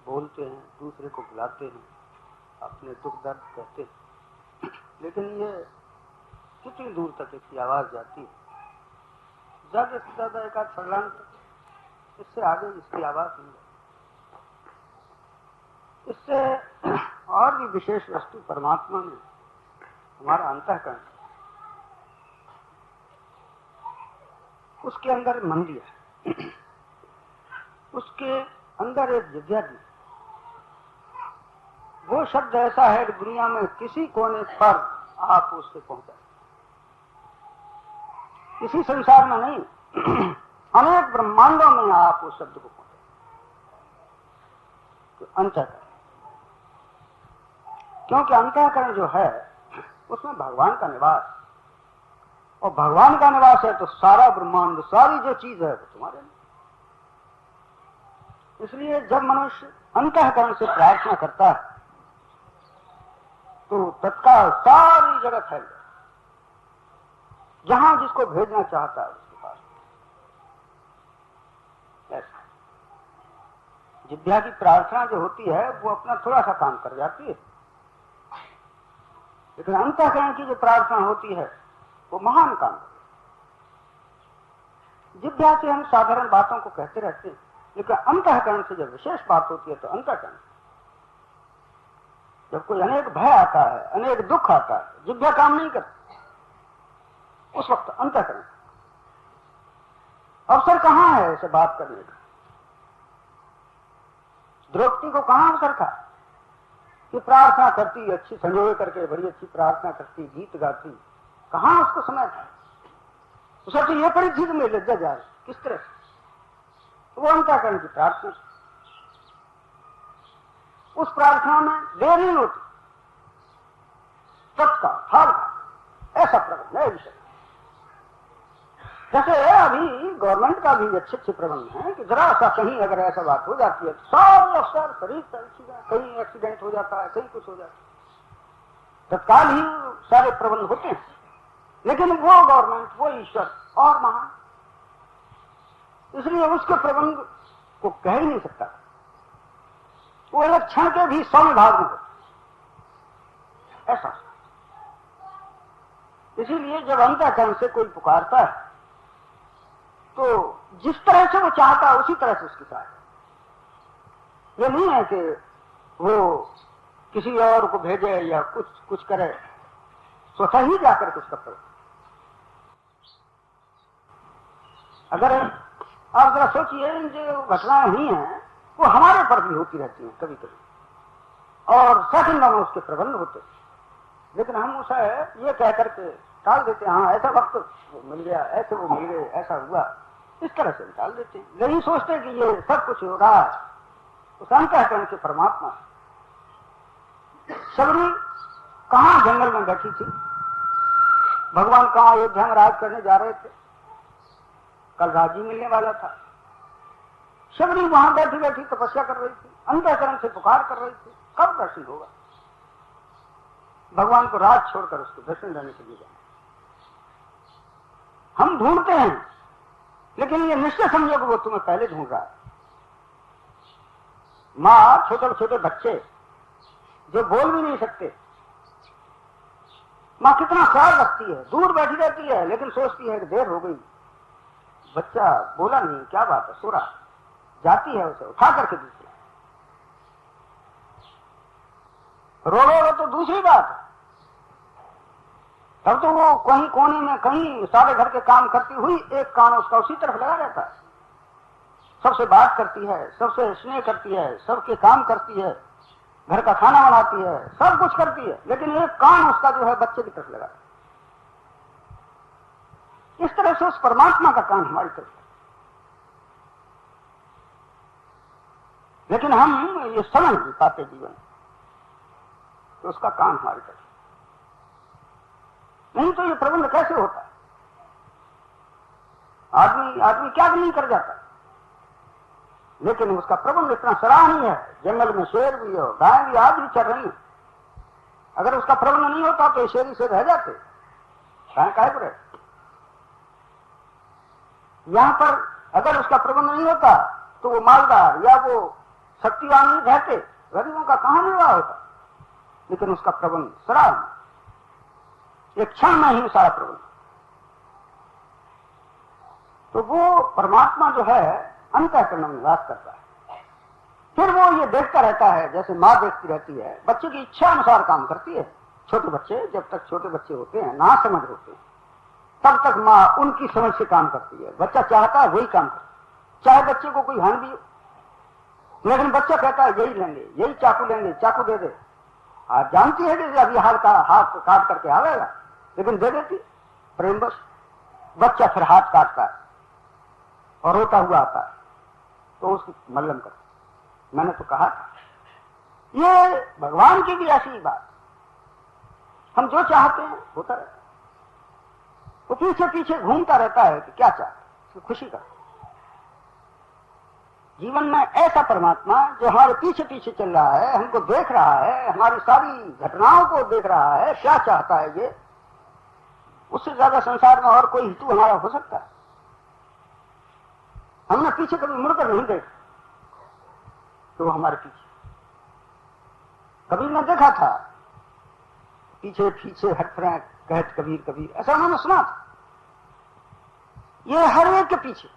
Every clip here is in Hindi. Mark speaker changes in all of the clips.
Speaker 1: बोलते हैं, दूसरे को बुलाते हैं, अपने दुख दर्द कहते हैं, लेकिन ये कितनी दूर तक इसकी आवाज जाती है? ज्यादा से ज्यादा एक आध फरलांग तक, इससे आगे इसकी आवाज नहीं जाती। इससे और भी विशेष वस्तु परमात्मा में हमारा अंतःकरण, उसके अंदर मन दिया, उसके अंदर एक जिज्ञा दी। वो शब्द ऐसा है कि दुनिया में किसी कोने पर आप उससे पहुंचा, किसी संसार में नहीं, अनेक ब्रह्मांडों में आप उस शब्द को पहुंचे। तो अंतःकरण, क्योंकि अंतःकरण जो है उसमें भगवान का निवास, और भगवान का निवास है तो सारा ब्रह्मांड, सारी जो चीज है वो तुम्हारे में। इसलिए जब मनुष्य अंतःकरण से प्रार्थना करता है तो तत्काल सारी जगह फैल जाए, जहां जिसको भेजना चाहता है उसके पास। ऐसा जिज्ञा की प्रार्थना जो होती है वो अपना थोड़ा सा काम कर जाती है, लेकिन अंतःकरण की जो प्रार्थना होती है वो महान काम है। जिज्ञा से हम साधारण बातों को कहते रहते हैं, लेकिन अंतःकरण से जब विशेष बात होती है तो अंतःकरण, जब कोई अनेक भय आता है, अनेक दुख आता है, जिज्ञा काम नहीं करती, उस वक्त अंतःकरण अवसर कहां है ऐसे बात करने का? द्रौपदी को कहां अवसर था कि प्रार्थना करती, अच्छी संजोए करके बड़ी अच्छी प्रार्थना करती, गीत गाती, कहां उसको समय था? उसे तो ये पड़ी थी कि मैं लज्जा जा रही, किस तरह से? वो अंतःकरण की प्रार्थना, उस प्रार्थना में देर नहीं होती, तत्काल फल ऐसा प्रबंध है विषय। जैसे अभी गवर्नमेंट का भी अच्छे प्रबंध है कि जरा सा कहीं अगर ऐसा बात हो जाती है तो सारे अफसर शरीर कहीं एक्सीडेंट हो जाता है, कहीं कुछ हो जाता है, तत्काल ही सारे प्रबंध होते हैं। लेकिन वो गवर्नमेंट, वो ईश्वर और महान, इसलिए उसके प्रबंध को कह ही नहीं सकता। वो एक क्षण के भी 100 भाग में होते ऐसा। इसीलिए जब अंतःकरण से कोई पुकारता है तो जिस तरह से वो चाहता है उसी तरह से उसके साथ। ये नहीं है कि वो किसी और को भेजे या कुछ करे, स्वतः ही जाकर के उसका प्रबंध। अगर आप जरा सोचिए, जो घटनाएं हुई हैं वो हमारे पर भी होती रहती हैं कभी कभी, और सेकंडों में उसके प्रबंध होते, लेकिन हम उसे ये कह करके टाल देते हैं, हाँ ऐसा वक्त वो मिल गया, ऐसे वो मिल गए, ऐसा हुआ, इस तरह से टाल देते हैं। नहीं सोचते कि ये सब कुछ हो रहा है उस अंतःकरण के परमात्मा। शबरी कहां जंगल में बैठी थी, भगवान कहां अयोध्या में राज करने जा रहे थे, कल राजी मिलने वाला था। शबरी वहां बैठी बैठी तपस्या कर रही थी, अंतःकरण से पुकार कर रही थी, कब दर्शन होगा? भगवान को राज छोड़कर उसको दर्शन देने के लिए जाना। हम ढूंढते हैं, लेकिन ये निश्चय समझो कि वो तुम्हें पहले ढूंढ रहा है। मां छोटे छोटे बच्चे जो बोल भी नहीं सकते, मां कितना ख्याल रखती है, दूर बैठी रहती है, लेकिन सोचती है कि देर हो गई, बच्चा बोला नहीं, क्या बात है, सो रहा, जाती है उसे उठा करके दूसरी। रो तो दूसरी बात है, तब तो वो कहीं कोने में कहीं सारे घर के काम करती हुई एक कान उसका उसी तरफ लगा रहता है, सबसे बात करती है, सबसे स्नेह करती है, सबके काम करती है, घर का खाना बनाती है, सब कुछ करती है, लेकिन एक कान उसका जो है बच्चे की तरफ लगा। इस तरह से उस परमात्मा का कान हमारी तरफ, लेकिन हम ये समझ नहीं पाते जीवन तो उसका कान हमारी तरफ नहीं, तो ये प्रबंध कैसे होता है? आदमी क्या नहीं कर जाता, लेकिन उसका प्रबंध इतना सराहनीय है। जंगल में शेर भी हो, गाय भी आज भी चल रही है, अगर उसका प्रबंध नहीं होता तो शेर से रह जाते, गाय काहे पर? यहां पर अगर उसका प्रबंध नहीं होता तो वो मालदार या वो शक्तिवान नहीं रहते, गरीबों का कहां निर्वाह होता, लेकिन उसका प्रबंध सराहनीय, एक क्षण में ही सारा प्रबंध। तो वो परमात्मा जो है अंतःकरण में निवास करता है। फिर वो ये देखता रहता है, जैसे माँ देखती रहती है, बच्चे की इच्छा अनुसार काम करती है। छोटे बच्चे, जब तक छोटे बच्चे होते हैं, ना समझ होते हैं, तब तक माँ उनकी समझ से काम करती है। बच्चा चाहता है वही काम करता है, चाहे बच्चे को कोई हानि भी हो, लेकिन बच्चा कहता है यही लेंगे, यही चाकू लेंगे, चाकू दे दे। आप जानती है कि अभी हाथ काट करके आवेगा, लेकिन दे देती प्रेमवश। बच्चा फिर हाथ काटता है और रोता हुआ आता है, तो उसकी मल्लम करता। मैंने तो कहा था, ये भगवान की भी ऐसी बात, हम जो चाहते हैं होता रहता है। वो पीछे पीछे घूमता रहता है कि क्या चाहते, खुशी का। जीवन में ऐसा परमात्मा जो हमारे पीछे पीछे चल रहा है, हमको देख रहा है, हमारी सारी घटनाओं को देख रहा है, क्या चाहता है ये, उससे ज्यादा संसार में और कोई हेतु हमारा हो सकता है? हमने पीछे कभी मुड़कर नहीं देखा, तो वो हमारे पीछे कभी न देखा था। पीछे पीछे हट रहे कहत कबीर कबीर, ऐसा उन्होंने सुना था। ये हर एक के पीछे,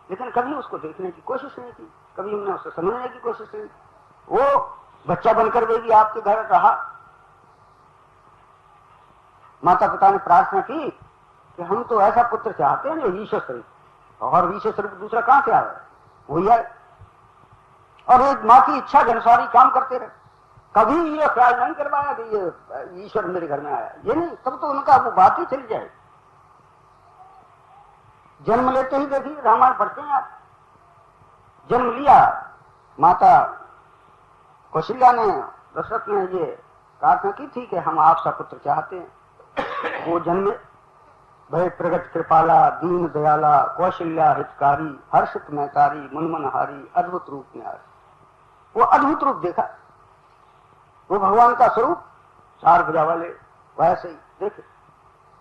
Speaker 1: लेकिन कभी उसको देखने की कोशिश नहीं की, कभी हमने उसे समझने की कोशिश नहीं की। वो बच्चा बनकर भी आपके घर रहा। माता पिता ने प्रार्थना की कि हम तो ऐसा पुत्र चाहते हैं जो ईश्वर स्वरूप, और ईश्वर स्वरूप दूसरा कहां से आया, वही आए। और एक माँ की इच्छा के अनुसार ही काम करते रहे, कभी ये ख्याल नहीं करवाया कि ये ईश्वर मेरे घर में आया, ये नहीं। तब तो उनका वो बात ही चली जाए। जन्म लेते ही देखिए, रामायण पढ़ते हैं आप, जन्म लिया, माता कौशल्या ने, दशरथ ने ये प्रार्थना की थी कि हम आपसा पुत्र चाहते हैं। वो जन्मे, भय प्रगट कृपाला, दीन दयाला, कौशल्या हितकारी, हर्षित मैकारी, मनमनहारी, अद्भुत रूप में आए। वो अद्भुत रूप देखा, वो भगवान का स्वरूप, चार भुजा वाले, वैसे ही देखे।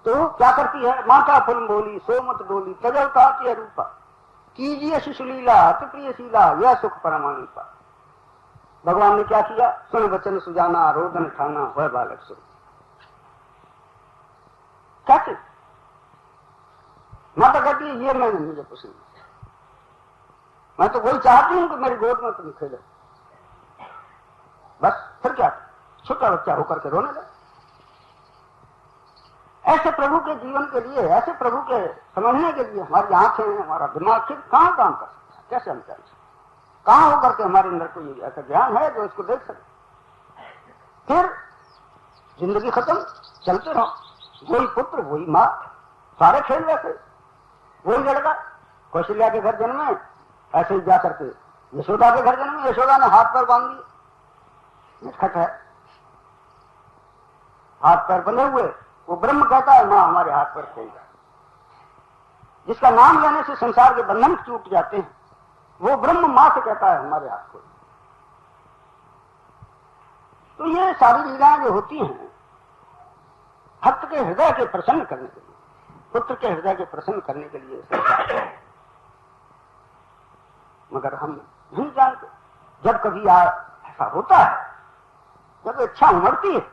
Speaker 1: तो क्या करती है माता, फुल बोली सोमत डोली, तजलता है रूपा, कीजिए शिशुलीला अति प्रिय शीला, यह सुख परमानुपा। भगवान ने क्या किया, सुन वचन सुजाना, रोदन ठाना, वह बालक स्वरूप। कैसे? माता कहती है ये मैंने मुझे कुछ नहीं, मैं तो वही चाहती हूं कि मेरी गोद में तुम खेलो, बस। फिर क्या, छोटा बच्चा होकर के रोने लगा। ऐसे प्रभु के जीवन के लिए, ऐसे प्रभु के समझने के लिए हमारी आंखें, हमारा दिमाग फिर कहां काम कर सकता है, कैसे हम कर सकते, कहां होकर के हमारे अंदर कोई ऐसा ज्ञान है जो इसको देख सके। फिर जिंदगी खत्म, चलते रहो, वही पुत्र वही माँ, सारे खेल वैसे, वही लड़का कौशल्या के घर जन्मे, ऐसे ही जा करके यशोदा के घर जन्मे, यशोदा ने हाथ पैर बांध दिए, नटखट है, हाथ पैर बंधे हुए। वो ब्रह्म कहता है माँ हमारे हाथ पैर खोल जाए। जिसका नाम लेने से संसार के बंधन टूट जाते हैं, वो ब्रह्म माँ से कहता है हमारे हाथ खोल। तो ये सारी लीलाएं जो होती हैं भक्त के हृदय के प्रसन्न करने के लिए, पुत्र के हृदय के प्रसन्न करने के लिए संसार है। मगर हम नहीं जानते। जब कभी ऐसा होता है, जब इच्छा उमड़ती है,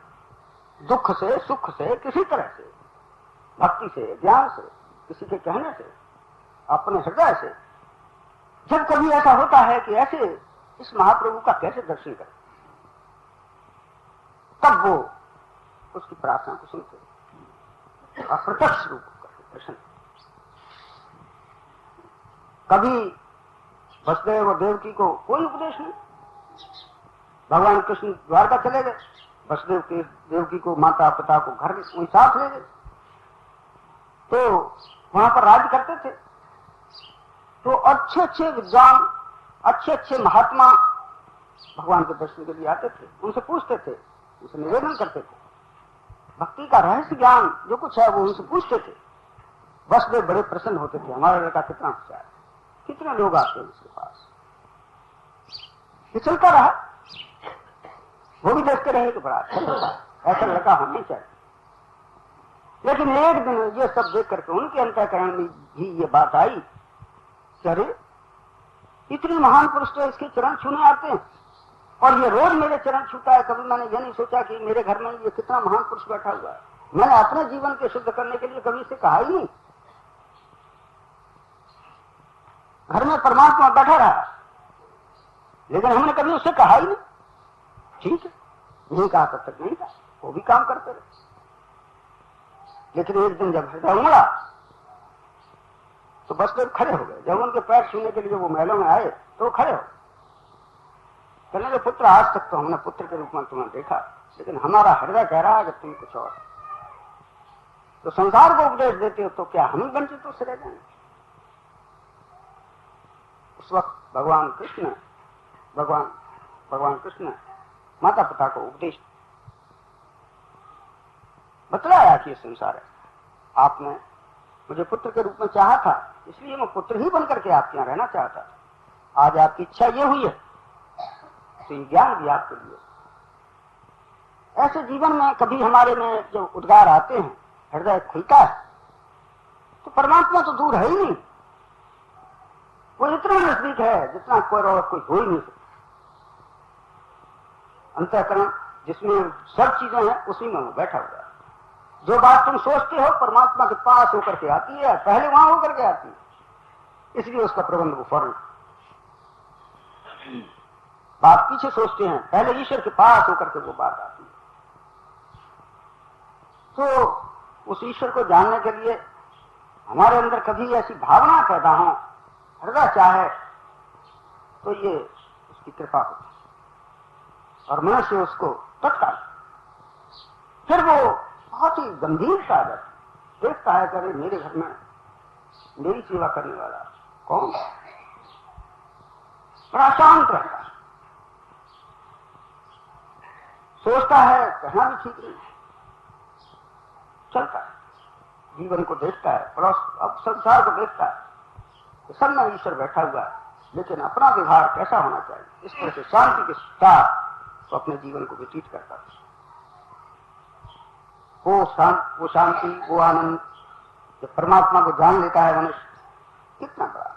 Speaker 1: दुख से सुख से, किसी तरह से, भक्ति से, ज्ञान से, किसी के कहने से, अपने हृदय से, जब कभी ऐसा होता है कि ऐसे इस महाप्रभु का कैसे दर्शन करें, तब वो उसकी प्रार्थना को सुनते, अप्रत्यक्ष रूप करते दर्शन। कभी वसुदेव और देवकी को कोई उपदेश नहीं, भगवान कृष्ण द्वारका चले गए, वसुदेव के देवकी को, माता पिता को घर वहीं साथ ले गए, तो वहां पर राज्य करते थे। तो अच्छे अच्छे विद्वान, अच्छे अच्छे महात्मा भगवान के दर्शन के लिए आते थे, उनसे पूछते थे, उनसे निवेदन करते थे, भक्ति का रहस्य ज्ञान जो कुछ है वो उनसे पूछते थे। वसुदेव बड़े प्रसन्न होते थे, हमारा लड़का कितना होशियार है, कितने लोग आते हैं उसके पास। ये चलता रहा, वो भी देखते रहे कि बड़ा अच्छा लड़का, ऐसा लड़का होना चाहिए। लेकिन एक दिन ये सब देख करके उनके अंतःकरण में भी ये बात आई, अरे इतने महान पुरुष तो इसके चरण छूने आते हैं और ये रोज मेरे चरण छूता है। कभी मैंने ये नहीं सोचा कि मेरे घर में ये कितना महान पुरुष बैठा हुआ है। मैंने अपने जीवन के शुद्ध करने के लिए कभी इसे कहा ही नहीं। घर में परमात्मा बैठा रहा, लेकिन हमने कभी उससे कहा ही नहीं। ठीक है, नहीं कहा तब तक नहीं कहा, वो भी काम करते रहे। लेकिन एक दिन जब हृदय उमड़ा तो बस लोग खड़े हो गए। जब उनके पैर छूने के लिए वो महलों में आए तो वो खड़े हो कहने लगे, पुत्र आज तक तो हमने पुत्र के रूप में तुम्हें देखा, लेकिन हमारा हृदय कह रहा है कि तुम कुछ और। तो संसार को उपदेश देते हो तो क्या हम वंचित तो से रह जाएंगे? उस वक्त भगवान कृष्ण माता पिता को उपदेश बतलाया कि संसार है, आपने मुझे पुत्र के रूप में चाहा था, इसलिए मैं पुत्र ही बनकर के आपके यहाँ रहना चाहता था। आज आपकी इच्छा ये हुई है तो ये ज्ञान भी आपके लिए। ऐसे जीवन में कभी हमारे में जो उद्गार आते हैं, हृदय खुलता है, तो परमात्मा तो दूर है ही नहीं। वो इतना नजदीक है जितना कोई और कोई हो ही नहीं सकता। अंतःकरण जिसमें सब चीजें हैं उसी में वो बैठा हुआ है। जो बात तुम सोचते हो परमात्मा के पास होकर के आती है, पहले वहां होकर के आती है, इसलिए उसका प्रबंध वो फौरन। बात पीछे सोचते हैं, पहले ईश्वर के पास होकर के वो बात आती है। तो उस ईश्वर को जानने के लिए हमारे अंदर कभी ऐसी भावना पैदा हो, हृदय चाहे, तो ये उसकी कृपा होती है और मनुष्य उसको तत्काल फिर वो बहुत ही गंभीरता आ जाती, देखता है कि मेरे घर में मेरी सेवा करने वाला कौन, बड़ा शांत रहता है, सोचता है कहना भी ठीक नहीं, चलता है, जीवन को देखता है, पड़ोस अब संसार को देखता है, तो सब में ईश्वर बैठा हुआ है, लेकिन अपना व्यवहार कैसा होना चाहिए, इस तरह से शांति के साथ तो अपने जीवन को व्यतीत करता है। वो शांति, वो आनंद जब परमात्मा को जान लेता है मनुष्य, कितना बड़ा,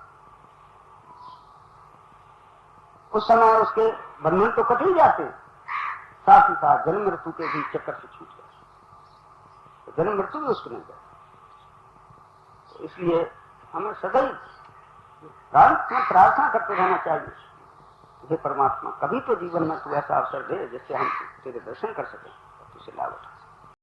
Speaker 1: उस समय उसके बंधन तो कट ही जाते, साथ ही साथ जन्म मृत्यु के भी चक्कर से छूट गए, तो जन्म मृत्यु भी उसको नहीं गए। तो इसलिए हमें सदैव प्रार्थना करते रहना चाहिए, हे परमात्मा कभी तो जीवन में तू ऐसा अवसर दे जिससे हम तेरे दर्शन कर सकें और तुझसे लाभ उठाएं।